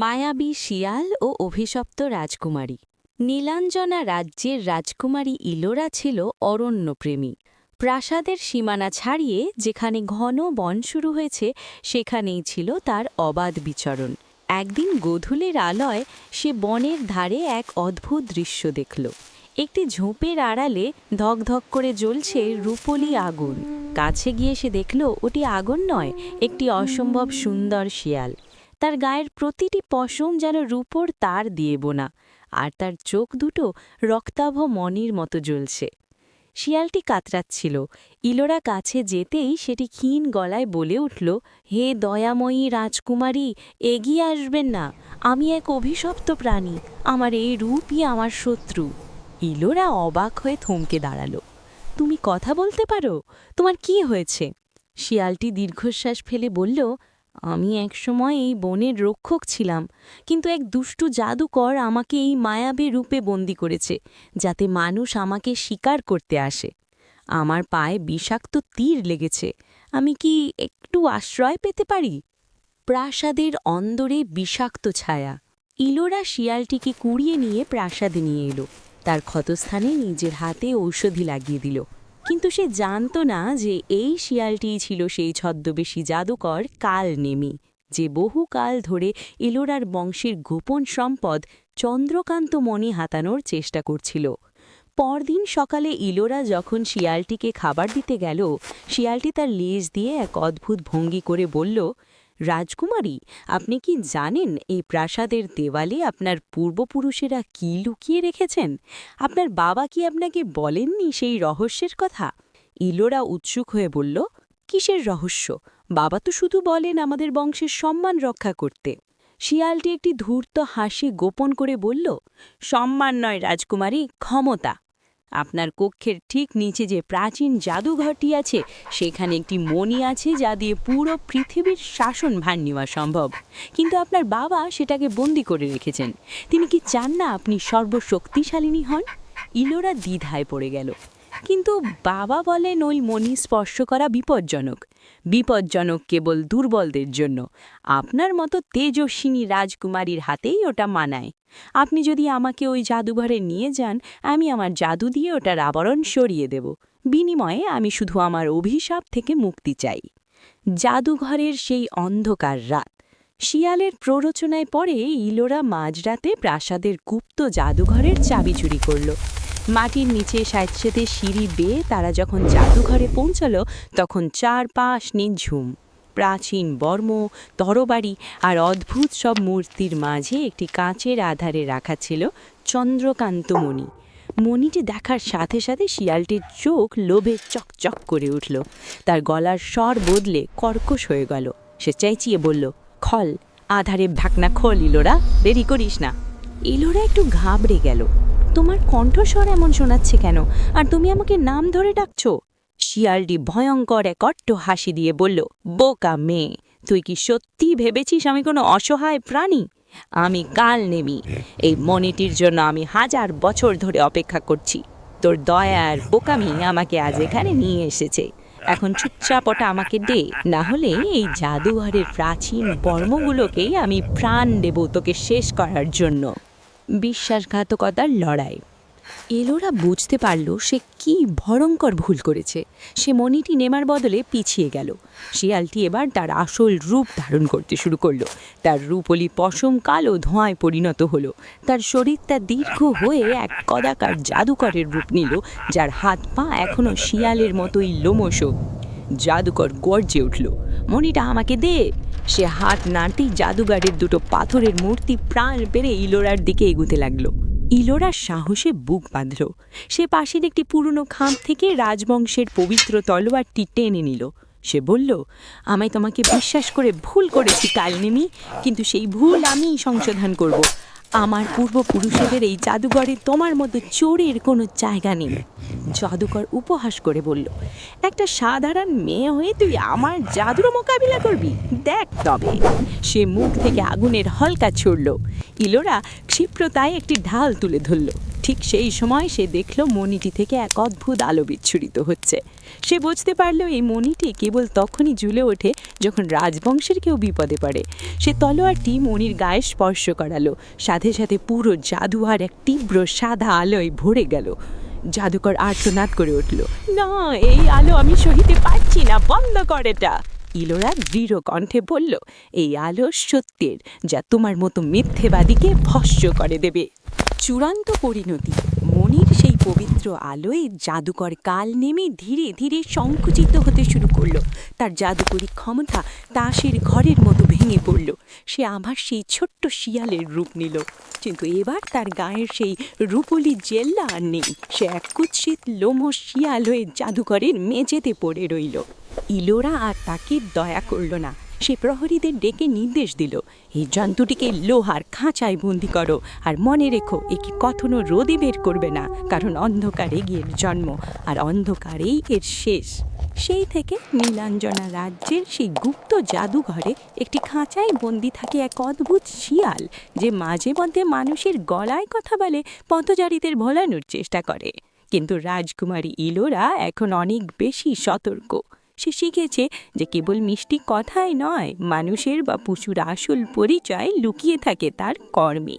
মায়াবী শিয়াল ও অভিশপ্ত রাজকুমারী। নীলাঞ্জনা রাজ্যের রাজকুমারী ইলোরা ছিল অরণ্যপ্রেমী। প্রাসাদের সীমানা ছাড়িয়ে যেখানে ঘন বন শুরু হয়েছে সেখানেই ছিল তার অবাধ বিচরণ। একদিন গোধূলির আলোয় সে বনের ধারে এক অদ্ভুত দৃশ্য দেখল। একটি ঝোপের আড়ালে ধকধক করে জ্বলছে রূপোলি আগুন। কাছে গিয়ে সে দেখল ওটি আগুন নয়, একটি অসম্ভব সুন্দর শিয়াল। তার গায়ের প্রতিটি পশম যেন রূপোর তার দিয়ে বোনা, আর তার চোখ দুটো রক্তাভ মণির মতো জ্বলছে। শিয়ালটি কাতরাচ্ছিল। ইলোরা কাছে যেতেই সেটি ক্ষীণ গলায় বলে উঠল, হে দয়াময়ী রাজকুমারী, এগিয়ে আসবেন না। আমি এক অভিশপ্ত প্রাণী, আমার এই রূপই আমার শত্রু। ইলোরা অবাক হয়ে থমকে দাঁড়ালো। তুমি কথা বলতে পারো? তোমার কি হয়েছে? শিয়ালটি দীর্ঘশ্বাস ফেলে বলল, আমি একসময় এই বনের রক্ষক ছিলাম, কিন্তু এক দুষ্টু জাদুকর আমাকে এই মায়াবী রূপে বন্দী করেছে, যাতে মানুষ আমাকে শিকার করতে আসে। আমার পায়ে বিষাক্ত তীর লেগেছে। আমি কি একটু আশ্রয় পেতে পারি? প্রাসাদের অন্দরে বিষাক্ত ছায়া। ইলোরা শিয়ালটিকে কুড়িয়ে নিয়ে প্রাসাদে নিয়ে এলো। তার ক্ষতস্থানে নিজের হাতে ঔষধি লাগিয়ে দিল। কিন্তু সে জানত না যে এই শিয়ালটিই ছিল সেই ছদ্মবেশী জাদুকর কালনেমি, যে বহুকাল ধরে ইলোরার বংশের গোপন সম্পদ চন্দ্রকান্ত মণি হাতানোর চেষ্টা করছিল। পরদিন সকালে ইলোরা যখন শিয়ালটিকে খাবার দিতে গেল, শিয়ালটি তার লেজ দিয়ে এক অদ্ভুত ভঙ্গি করে বলল, রাজকুমারী, আপনি কি জানেন এই প্রাসাদের দেওয়ালে আপনার পূর্বপুরুষেরা কি লুকিয়ে রেখেছেন? আপনার বাবা কি আপনাকে বলেননি সেই রহস্যের কথা? ইলোরা উৎসুক হয়ে বলল, কিসের রহস্য? বাবা তো শুধু বলেন আমাদের বংশের সম্মান রক্ষা করতে। শিয়ালটি একটি ধূর্ত হাসি গোপন করে বলল, সম্মান নয় রাজকুমারী, ক্ষমতা। আপনার কক্ষের ঠিক নিচে যে প্রাচীন জাদুঘরটি আছে, সেখানে একটি মণি আছে যা দিয়ে পুরো পৃথিবীর শাসনভার নেওয়া সম্ভব। কিন্তু আপনার বাবা সেটাকে বন্দি করে রেখেছেন। তিনি কি চান না আপনি সর্বশক্তিশালিনী হন? ইলোরা দ্বিধায় পড়ে গেল। কিন্তু বাবা বলেন ওই মণি স্পর্শ করা বিপজ্জনক। বিপজ্জনক কেবল দুর্বলদের জন্য। আপনার মতো তেজস্বিনী রাজকুমারীর হাতেই ওটা মানায়। আপনি যদি আমাকে ওই জাদুঘরে নিয়ে যান, আমি আমার জাদু দিয়ে ওটার আবরণ সরিয়ে দেব। বিনিময়ে আমি শুধু আমার অভিশাপ থেকে মুক্তি চাই। জাদুঘরের সেই অন্ধকার রাত। শিয়ালের প্ররোচনায় পরে ইলোরা মাঝরাতে প্রাসাদের গুপ্ত জাদুঘরের চাবি চুরি করল। মাটির নিচে স্যাঁতসেঁতে সিঁড়ি বেয়ে তারা যখন জাদুঘরে পৌঁছল, তখন চারপাশ নিঝুম। প্রাচীন বর্ম, তরবারি আর অদ্ভুত সব মূর্তির মাঝে একটি কাঁচের আধারে রাখা ছিল চন্দ্রকান্ত মণি। মণিটি দেখার সাথে সাথে শিয়ালটির চোখ লোভে চকচক করে উঠল। তার গলার স্বর বদলে কর্কশ হয়ে গেল। সে চেঁচিয়ে বলল, খল, আধারে ঢাকনা খোল ইলোরা, দেরি করিস না। ইলোরা একটু ঘাবড়ে গেল। তোমার কণ্ঠস্বর এমন শোনাচ্ছে কেন? আর তুমি আমাকে নাম ধরে ডাকছ? শিয়ালটি ভয়ঙ্কর এক অট্ট হাসি দিয়ে বলল, বোকা মেয়ে, তুই কি সত্যি ভেবেছিস আমি কোনো অসহায় প্রাণী? আমি কালনেমি। এই মণিটির জন্য আমি 1000 বছর ধরে অপেক্ষা করছি। তোর দয়া আর বোকামি আমাকে আজ এখানে নিয়ে এসেছে। এখন চুপচাপ ওটা আমাকে দে, না হলে এই জাদুঘরের প্রাচীন বর্মগুলোকেই আমি প্রাণ দেব তোকে শেষ করার জন্য। বিশ্বাসঘাতকতার লড়াই। ইলোরা বুঝতে পারল সে কি ভয়ঙ্কর ভুল করেছে। সে মণিটি নেমার বদলে পিছিয়ে গেল। শিয়ালটি এবার তার আসল রূপ ধারণ করতে শুরু করল। তার রূপলি পশম কালো ধোঁয়ায় পরিণত হলো। তার শরীরটা দীর্ঘ হয়ে এক কদাকার জাদুকরের রূপ নিল, যার হাত পা এখনও শিয়ালের মতোই লোমশ। জাদুকর গর্জে উঠল, মণিটা আমাকে দে। সে হাত নাড়তেই জাদুঘরের দুটো পাথরের মূর্তি প্রাণ পেরে ইলোরার দিকে এগুতে লাগলো। ইলোরার সাহসে বুক বাঁধল। সে পাশের একটি পুরনো খাম থেকে রাজবংশের পবিত্র তলোয়ারটি টেনে নিল। সে বলল, আমায় তোমাকে বিশ্বাস করে ভুল করেছি কালনেমি, কিন্তু সেই ভুল আমিই সংশোধন করব। আমার পূর্বপুরুষদের এই জাদুঘরে তোমার মতো চোরের কোনো জায়গা নেই। জাদুকর উপহাস করে বলল, একটা সাধারণ মেয়ে হয়ে তুই আমার জাদুর মোকাবিলা করবি? দেখ তবে। সে মুখ থেকে আগুনের হলকা ছুড়ল। ইলোরা ক্ষিপ্রতায় একটি ঢাল তুলে ধরল। ঠিক সেই সময় সে দেখল মণিটি থেকে এক অদ্ভুত আলো বিচ্ছুরিত হচ্ছে। সে বুঝতে পারল এই মণিটি কেবল তখনই জ্বলে ওঠে যখন রাজবংশের কেউ বিপদে পড়ে। সে তলোয়ারটি মণির গায়ে স্পর্শ করালো, সাথে সাথে পুরো জাদুঘর এক তীব্র সাদা আলোয় ভরে গেল। জাদুকর আর্তনাদ করে উঠল, না, এই আলো আমি সহিতে পারছি না, বন্ধ কর এটা। ইলোরা দৃঢ় কণ্ঠে বলল, এই আলো সত্যের, যা তোমার মতো মিথ্যেবাদীকে ভস্ম করে দেবে। চূড়ান্ত পরিণতি। মণির সেই পবিত্র আলোয় জাদুকর কাল নেমে ধীরে ধীরে সংকুচিত হতে শুরু করল। তার জাদুকরী ক্ষমতা তাসের ঘরের মতো ভেঙে পড়ল। সে আবার সেই ছোট্ট শিয়ালের রূপ নিল, কিন্তু এবার তার গায়ের সেই রূপলি জেল্লা আর নেই। সে এক কুৎসিত লোমশ শিয়াল হয়ে জাদুকরের মেঝেতে পড়ে রইল। ইলোরা আর তাকে দয়া করল না। সে প্রহরীদের ডেকে নির্দেশ দিল, এই জন্তুটিকে লোহার খাঁচায় বন্দি করো, আর মনে রেখো একে কখনো রোদে বের করবে না, কারণ অন্ধকারে গিয়ে জন্ম, আর অন্ধকারেই এর শেষ। সেই থেকে নীলাঞ্জনা রাজ্যের সেই গুপ্ত জাদুঘরে একটি খাঁচায় বন্দি থাকে এক অদ্ভুত শিয়াল, যে মাঝে মধ্যে মানুষের গলায় কথা বলে পথচারীদের ভোলানোর চেষ্টা করে। কিন্তু রাজকুমারী ইলোরা এখন অনেক বেশি সতর্ক। সে শিখেছে যে কেবল মিষ্টি কথাই নয়, মানুষের বা পশুর আসল পরিচয় লুকিয়ে থাকে তার কর্মে।